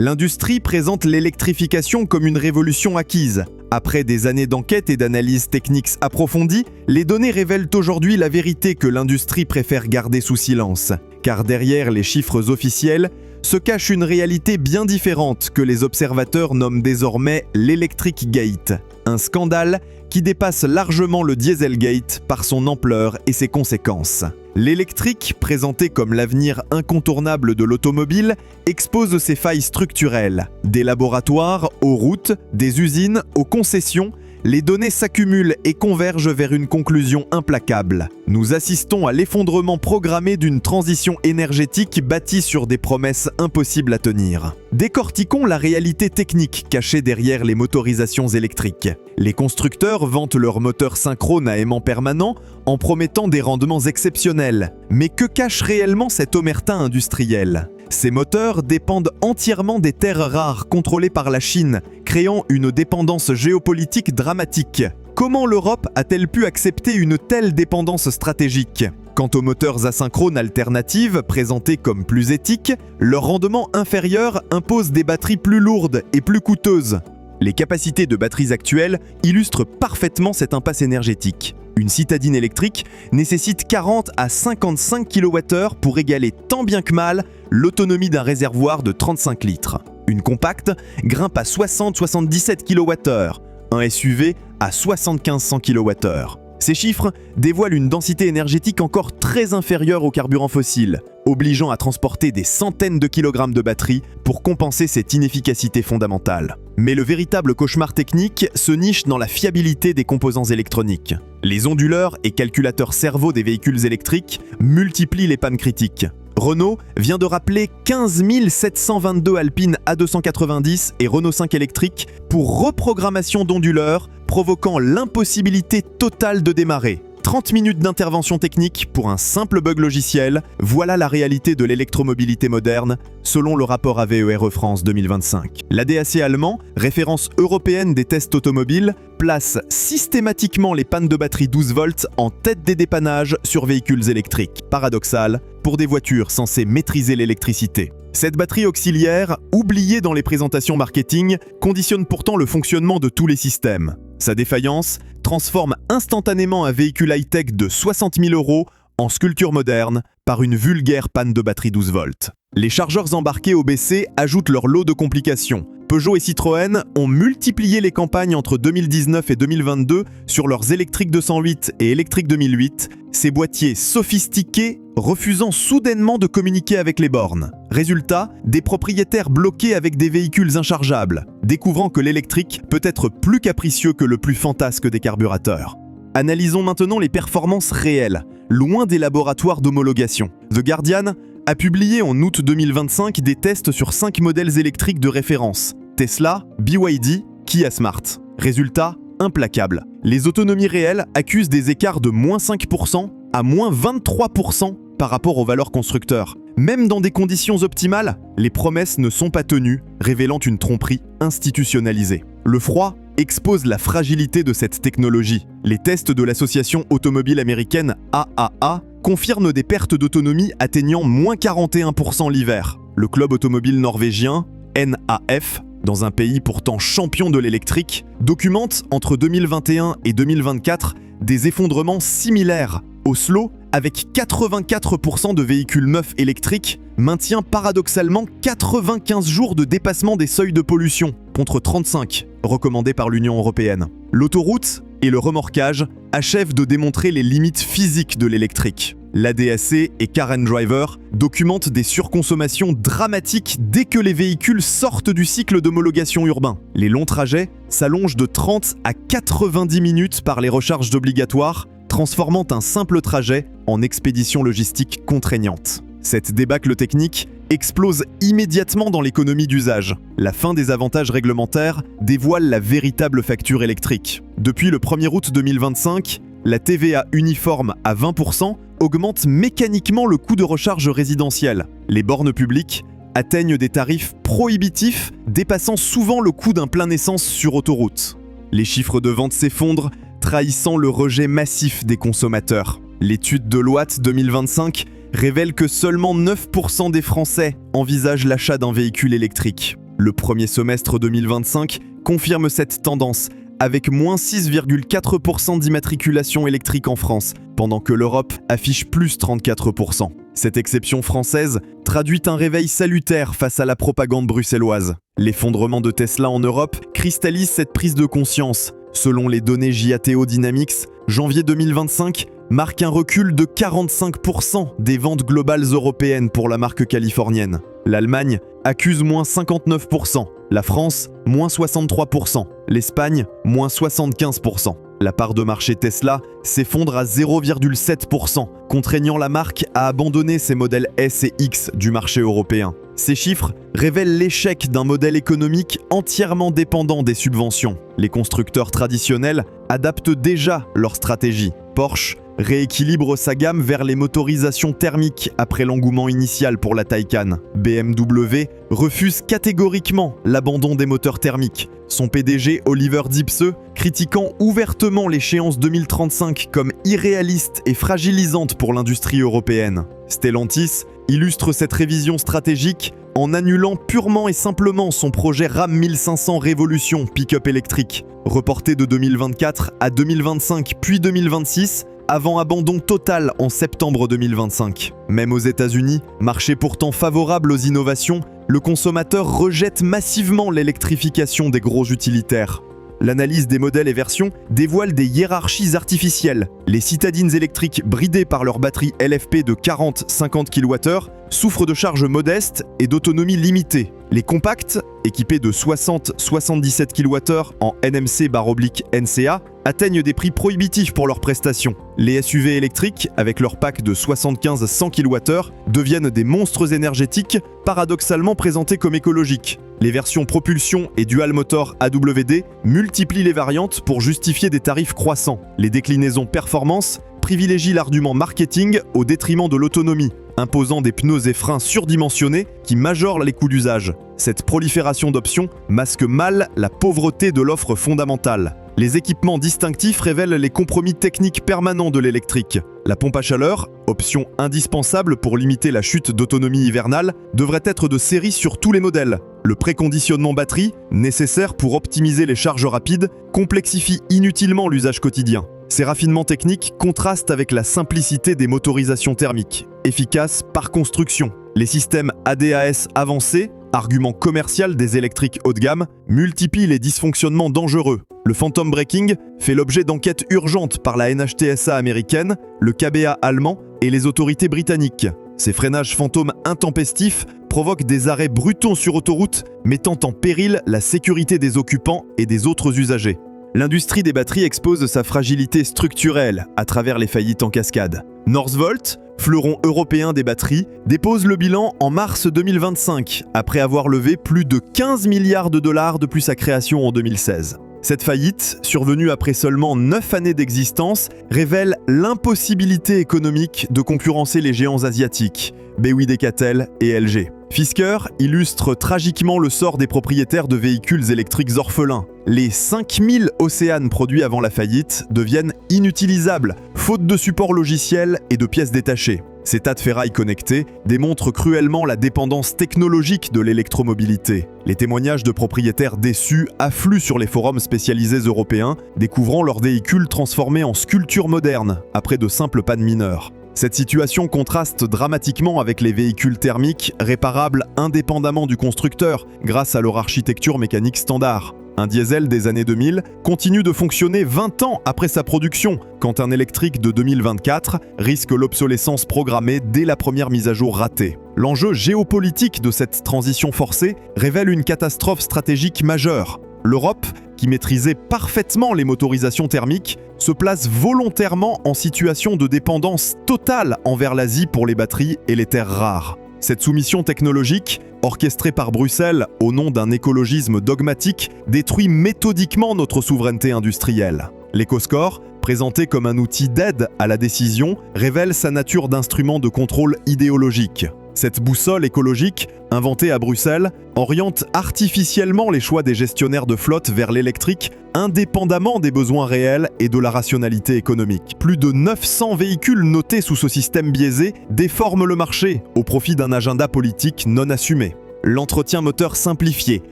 L'industrie présente l'électrification comme une révolution acquise. Après des années d'enquête et d'analyses techniques approfondies, les données révèlent aujourd'hui la vérité que l'industrie préfère garder sous silence. Car derrière les chiffres officiels se cache une réalité bien différente que les observateurs nomment désormais l'Electric Gate. Un scandale qui dépasse largement le Dieselgate par son ampleur et ses conséquences. L'électrique, présenté comme l'avenir incontournable de l'automobile, expose ses failles structurelles. Des laboratoires aux routes, des usines aux concessions, les données s'accumulent et convergent vers une conclusion implacable. Nous assistons à l'effondrement programmé d'une transition énergétique bâtie sur des promesses impossibles à tenir. Décortiquons la réalité technique cachée derrière les motorisations électriques. Les constructeurs vantent leurs moteurs synchrones à aimant permanent en promettant des rendements exceptionnels. Mais que cache réellement cette omerta industrielle ? Ces moteurs dépendent entièrement des terres rares contrôlées par la Chine, créant une dépendance géopolitique dramatique. Comment l'Europe a-t-elle pu accepter une telle dépendance stratégique ? Quant aux moteurs asynchrones alternatives, présentés comme plus éthiques, leur rendement inférieur impose des batteries plus lourdes et plus coûteuses. Les capacités de batteries actuelles illustrent parfaitement cette impasse énergétique. Une citadine électrique nécessite 40 à 55 kWh pour égaler tant bien que mal l'autonomie d'un réservoir de 35 litres. Une compacte grimpe à 60-77 kWh, un SUV à 75-100 kWh. Ces chiffres dévoilent une densité énergétique encore très inférieure aux carburants fossiles, obligeant à transporter des centaines de kilogrammes de batterie pour compenser cette inefficacité fondamentale. Mais le véritable cauchemar technique se niche dans la fiabilité des composants électroniques. Les onduleurs et calculateurs cerveau des véhicules électriques multiplient les pannes critiques. Renault vient de rappeler 15 722 Alpine A290 et Renault 5 électriques pour reprogrammation d'onduleurs, provoquant l'impossibilité totale de démarrer. 30 minutes d'intervention technique pour un simple bug logiciel, voilà la réalité de l'électromobilité moderne, selon le rapport AVERE France 2025. L'ADAC allemand, référence européenne des tests automobiles, place systématiquement les pannes de batterie 12 volts en tête des dépannages sur véhicules électriques. Paradoxal pour des voitures censées maîtriser l'électricité. Cette batterie auxiliaire, oubliée dans les présentations marketing, conditionne pourtant le fonctionnement de tous les systèmes. Sa défaillance transforme instantanément un véhicule high-tech de 60 000 € en sculpture moderne par une vulgaire panne de batterie 12 volts. Les chargeurs embarqués OBC ajoutent leur lot de complications. Peugeot et Citroën ont multiplié les campagnes entre 2019 et 2022 sur leurs électriques 208 et électriques 2008, ces boîtiers sophistiqués refusant soudainement de communiquer avec les bornes. Résultat, des propriétaires bloqués avec des véhicules inchargeables, découvrant que l'électrique peut être plus capricieux que le plus fantasque des carburateurs. Analysons maintenant les performances réelles, loin des laboratoires d'homologation. The Guardian a publié en août 2025 des tests sur 5 modèles électriques de référence: Tesla, BYD, Kia Smart. Résultat, implacable. Les autonomies réelles accusent des écarts de moins 5% à moins 23% par rapport aux valeurs constructeurs. Même dans des conditions optimales, les promesses ne sont pas tenues, révélant une tromperie institutionnalisée. Le froid expose la fragilité de cette technologie. Les tests de l'association automobile américaine AAA confirment des pertes d'autonomie atteignant moins 41% l'hiver. Le club automobile norvégien, NAF, dans un pays pourtant champion de l'électrique, documente entre 2021 et 2024 des effondrements similaires. Oslo, avec 84% de véhicules neufs électriques, maintient paradoxalement 95 jours de dépassement des seuils de pollution, contre 35 recommandés par l'Union européenne. L'autoroute et le remorquage achèvent de démontrer les limites physiques de l'électrique. L'ADAC et Car and Driver documentent des surconsommations dramatiques dès que les véhicules sortent du cycle d'homologation urbain. Les longs trajets s'allongent de 30 à 90 minutes par les recharges obligatoires, transformant un simple trajet en expédition logistique contraignante. Cette débâcle technique explose immédiatement dans l'économie d'usage. La fin des avantages réglementaires dévoile la véritable facture électrique. Depuis le 1er août 2025, la TVA uniforme à 20% augmente mécaniquement le coût de recharge résidentiel. Les bornes publiques atteignent des tarifs prohibitifs, dépassant souvent le coût d'un plein essence sur autoroute. Les chiffres de vente s'effondrent, trahissant le rejet massif des consommateurs. L'étude Deloitte 2025 révèle que seulement 9% des Français envisagent l'achat d'un véhicule électrique. Le premier semestre 2025 confirme cette tendance, avec moins 6,4% d'immatriculation électrique en France, pendant que l'Europe affiche plus 34%. Cette exception française traduit un réveil salutaire face à la propagande bruxelloise. L'effondrement de Tesla en Europe cristallise cette prise de conscience. Selon les données JATO Dynamics, janvier 2025 marque un recul de 45% des ventes globales européennes pour la marque californienne. L'Allemagne accuse moins 59%, la France moins 63%, l'Espagne moins 75%. La part de marché Tesla s'effondre à 0,7%, contraignant la marque à abandonner ses modèles S et X du marché européen. Ces chiffres révèlent l'échec d'un modèle économique entièrement dépendant des subventions. Les constructeurs traditionnels adaptent déjà leur stratégie. Porsche rééquilibre sa gamme vers les motorisations thermiques après l'engouement initial pour la Taycan. BMW refuse catégoriquement l'abandon des moteurs thermiques. Son PDG Oliver Zipse critiquant ouvertement l'échéance 2035 comme irréaliste et fragilisante pour l'industrie européenne. Stellantis illustre cette révision stratégique en annulant purement et simplement son projet Ram 1500 Révolution pick-up électrique, reporté de 2024 à 2025 puis 2026, avant abandon total en septembre 2025. Même aux États-Unis, marché pourtant favorable aux innovations, le consommateur rejette massivement l'électrification des gros utilitaires. L'analyse des modèles et versions dévoile des hiérarchies artificielles. Les citadines électriques bridées par leur batterie LFP de 40-50 kWh souffrent de charges modestes et d'autonomie limitée. Les compacts, équipés de 60-77 kWh en NMC/NCA, atteignent des prix prohibitifs pour leurs prestations. Les SUV électriques, avec leur pack de 75-100 kWh, deviennent des monstres énergétiques, paradoxalement présentés comme écologiques. Les versions propulsion et dual motor AWD multiplient les variantes pour justifier des tarifs croissants. Les déclinaisons performance privilégient l'argument marketing au détriment de l'autonomie, imposant des pneus et freins surdimensionnés qui majorent les coûts d'usage. Cette prolifération d'options masque mal la pauvreté de l'offre fondamentale. Les équipements distinctifs révèlent les compromis techniques permanents de l'électrique. La pompe à chaleur, option indispensable pour limiter la chute d'autonomie hivernale, devrait être de série sur tous les modèles. Le préconditionnement batterie, nécessaire pour optimiser les charges rapides, complexifie inutilement l'usage quotidien. Ces raffinements techniques contrastent avec la simplicité des motorisations thermiques, efficaces par construction. Les systèmes ADAS avancés, argument commercial des électriques haut de gamme, multiplient les dysfonctionnements dangereux. Le phantom braking fait l'objet d'enquêtes urgentes par la NHTSA américaine, le KBA allemand et les autorités britanniques. Ces freinages fantômes intempestifs provoquent des arrêts brutaux sur autoroute, mettant en péril la sécurité des occupants et des autres usagers. L'industrie des batteries expose sa fragilité structurelle à travers les faillites en cascade. Northvolt, fleuron européen des batteries, dépose le bilan en mars 2025, après avoir levé plus de 15 milliards de dollars depuis sa création en 2016. Cette faillite, survenue après seulement 9 années d'existence, révèle l'impossibilité économique de concurrencer les géants asiatiques, BYD Decatel et LG. Fisker illustre tragiquement le sort des propriétaires de véhicules électriques orphelins. Les 5000 Océanes produits avant la faillite deviennent inutilisables, faute de support logiciel et de pièces détachées. Ces tas de ferrailles connectées démontrent cruellement la dépendance technologique de l'électromobilité. Les témoignages de propriétaires déçus affluent sur les forums spécialisés européens, découvrant leurs véhicules transformés en sculptures modernes, après de simples pannes mineures. Cette situation contraste dramatiquement avec les véhicules thermiques réparables indépendamment du constructeur grâce à leur architecture mécanique standard. Un diesel des années 2000 continue de fonctionner 20 ans après sa production, quand un électrique de 2024 risque l'obsolescence programmée dès la première mise à jour ratée. L'enjeu géopolitique de cette transition forcée révèle une catastrophe stratégique majeure. L'Europe, qui maîtrisait parfaitement les motorisations thermiques, se place volontairement en situation de dépendance totale envers l'Asie pour les batteries et les terres rares. Cette soumission technologique, orchestrée par Bruxelles au nom d'un écologisme dogmatique, détruit méthodiquement notre souveraineté industrielle. L'EcoScore, présenté comme un outil d'aide à la décision, révèle sa nature d'instrument de contrôle idéologique. Cette boussole écologique, inventée à Bruxelles, oriente artificiellement les choix des gestionnaires de flotte vers l'électrique, indépendamment des besoins réels et de la rationalité économique. Plus de 900 véhicules notés sous ce système biaisé déforment le marché au profit d'un agenda politique non assumé. L'entretien moteur simplifié,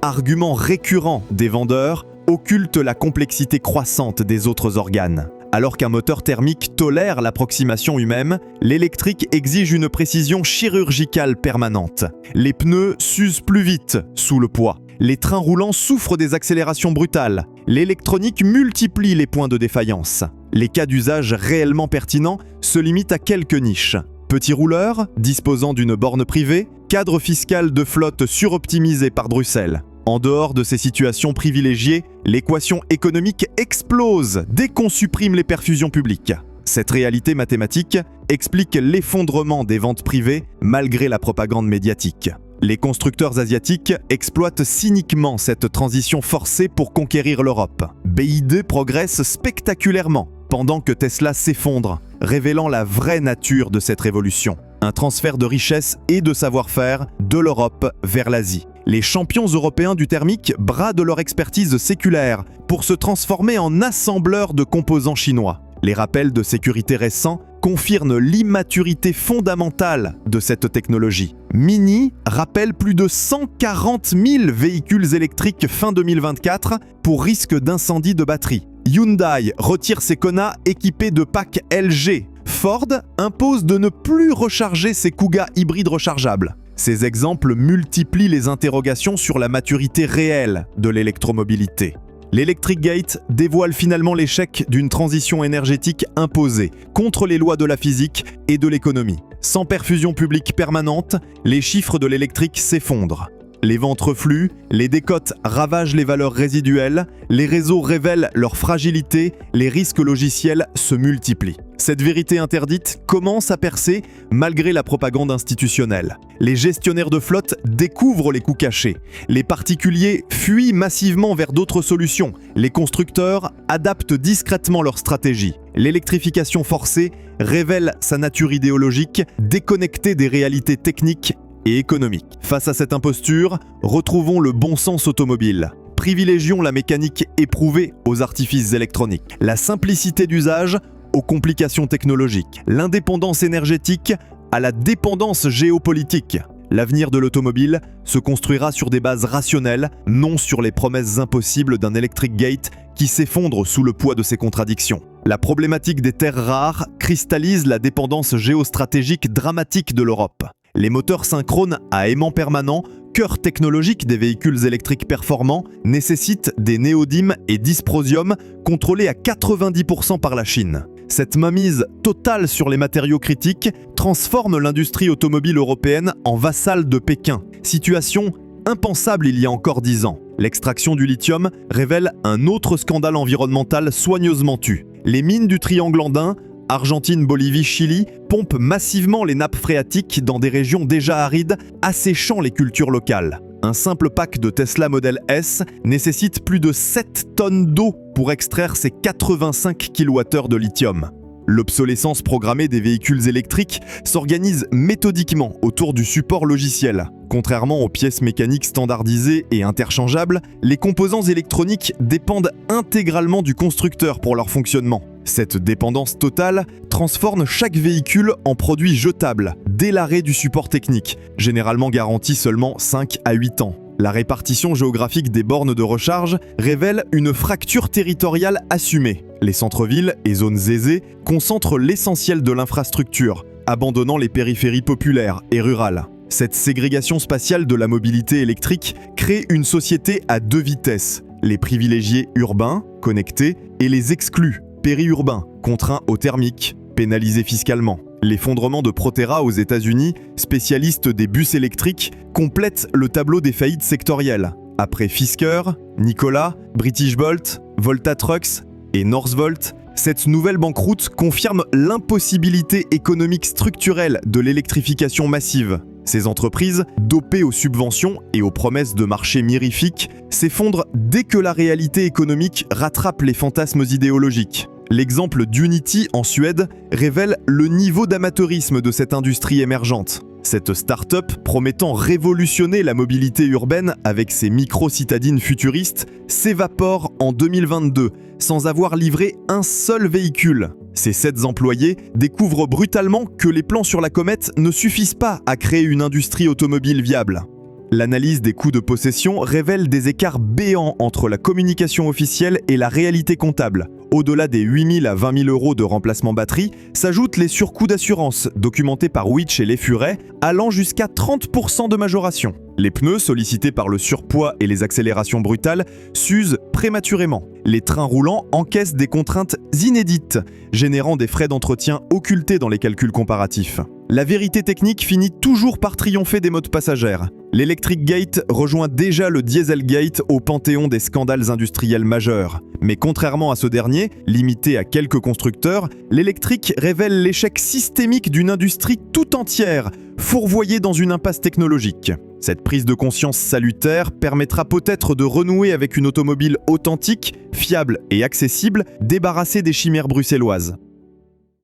argument récurrent des vendeurs, occulte la complexité croissante des autres organes. Alors qu'un moteur thermique tolère l'approximation humaine, l'électrique exige une précision chirurgicale permanente. Les pneus s'usent plus vite sous le poids. Les trains roulants souffrent des accélérations brutales. L'électronique multiplie les points de défaillance. Les cas d'usage réellement pertinents se limitent à quelques niches. Petit rouleur, disposant d'une borne privée, cadre fiscal de flotte suroptimisé par Bruxelles. En dehors de ces situations privilégiées, l'équation économique explose dès qu'on supprime les perfusions publiques. Cette réalité mathématique explique l'effondrement des ventes privées malgré la propagande médiatique. Les constructeurs asiatiques exploitent cyniquement cette transition forcée pour conquérir l'Europe. BYD progresse spectaculairement, pendant que Tesla s'effondre, révélant la vraie nature de cette révolution. Un transfert de richesse et de savoir-faire de l'Europe vers l'Asie. Les champions européens du thermique bradent leur expertise séculaire pour se transformer en assembleurs de composants chinois. Les rappels de sécurité récents confirment l'immaturité fondamentale de cette technologie. Mini rappelle plus de 140 000 véhicules électriques fin 2024 pour risque d'incendie de batterie. Hyundai retire ses Kona équipés de packs LG. Ford impose de ne plus recharger ses Kuga hybrides rechargeables. Ces exemples multiplient les interrogations sur la maturité réelle de l'électromobilité. L'Electric Gate dévoile finalement l'échec d'une transition énergétique imposée contre les lois de la physique et de l'économie. Sans perfusion publique permanente, les chiffres de l'électrique s'effondrent. Les ventes refluent, les décotes ravagent les valeurs résiduelles, les réseaux révèlent leur fragilité, les risques logiciels se multiplient. Cette vérité interdite commence à percer malgré la propagande institutionnelle. Les gestionnaires de flotte découvrent les coûts cachés. Les particuliers fuient massivement vers d'autres solutions. Les constructeurs adaptent discrètement leur stratégie. L'électrification forcée révèle sa nature idéologique, déconnectée des réalités techniques et économique. Face à cette imposture, retrouvons le bon sens automobile. Privilégions la mécanique éprouvée aux artifices électroniques, la simplicité d'usage aux complications technologiques, l'indépendance énergétique à la dépendance géopolitique. L'avenir de l'automobile se construira sur des bases rationnelles, non sur les promesses impossibles d'un Electric Gate qui s'effondre sous le poids de ses contradictions. La problématique des terres rares cristallise la dépendance géostratégique dramatique de l'Europe. Les moteurs synchrones à aimant permanent, cœur technologique des véhicules électriques performants, nécessitent des néodymes et dysprosium contrôlés à 90% par la Chine. Cette mainmise totale sur les matériaux critiques transforme l'industrie automobile européenne en vassale de Pékin. Situation impensable il y a encore 10 ans. L'extraction du lithium révèle un autre scandale environnemental soigneusement tu. Les mines du triangle andin, Argentine, Bolivie, Chili, pompent massivement les nappes phréatiques dans des régions déjà arides, asséchant les cultures locales. Un simple pack de Tesla Model S nécessite plus de 7 tonnes d'eau pour extraire ses 85 kWh de lithium. L'obsolescence programmée des véhicules électriques s'organise méthodiquement autour du support logiciel. Contrairement aux pièces mécaniques standardisées et interchangeables, les composants électroniques dépendent intégralement du constructeur pour leur fonctionnement. Cette dépendance totale transforme chaque véhicule en produit jetable dès l'arrêt du support technique, généralement garanti seulement 5 à 8 ans. La répartition géographique des bornes de recharge révèle une fracture territoriale assumée. Les centres-villes et zones aisées concentrent l'essentiel de l'infrastructure, abandonnant les périphéries populaires et rurales. Cette ségrégation spatiale de la mobilité électrique crée une société à deux vitesses, les privilégiés urbains, connectés, et les exclus, périurbains, contraints au thermique, pénalisés fiscalement. L'effondrement de Proterra aux États-Unis, spécialiste des bus électriques, complète le tableau des faillites sectorielles. Après Fisker, Nikola, British Bolt, Volta Trucks et Northvolt, cette nouvelle banqueroute confirme l'impossibilité économique structurelle de l'électrification massive. Ces entreprises, dopées aux subventions et aux promesses de marché mirifiques, s'effondrent dès que la réalité économique rattrape les fantasmes idéologiques. L'exemple d'Unity en Suède révèle le niveau d'amateurisme de cette industrie émergente. Cette start-up, promettant révolutionner la mobilité urbaine avec ses micro-citadines futuristes, s'évapore en 2022 sans avoir livré un seul véhicule. Ses 7 employés découvrent brutalement que les plans sur la comète ne suffisent pas à créer une industrie automobile viable. L'analyse des coûts de possession révèle des écarts béants entre la communication officielle et la réalité comptable. Au-delà des 8 000 à 20 000 euros de remplacement batterie, s'ajoutent les surcoûts d'assurance, documentés par Which et Les Furets, allant jusqu'à 30% de majoration. Les pneus, sollicités par le surpoids et les accélérations brutales, s'usent prématurément. Les trains roulants encaissent des contraintes inédites, générant des frais d'entretien occultés dans les calculs comparatifs. La vérité technique finit toujours par triompher des modes passagères. L'Electric Gate rejoint déjà le Dieselgate au panthéon des scandales industriels majeurs. Mais contrairement à ce dernier, limité à quelques constructeurs, l'électrique révèle l'échec systémique d'une industrie tout entière, fourvoyée dans une impasse technologique. Cette prise de conscience salutaire permettra peut-être de renouer avec une automobile authentique, fiable et accessible, débarrassée des chimères bruxelloises.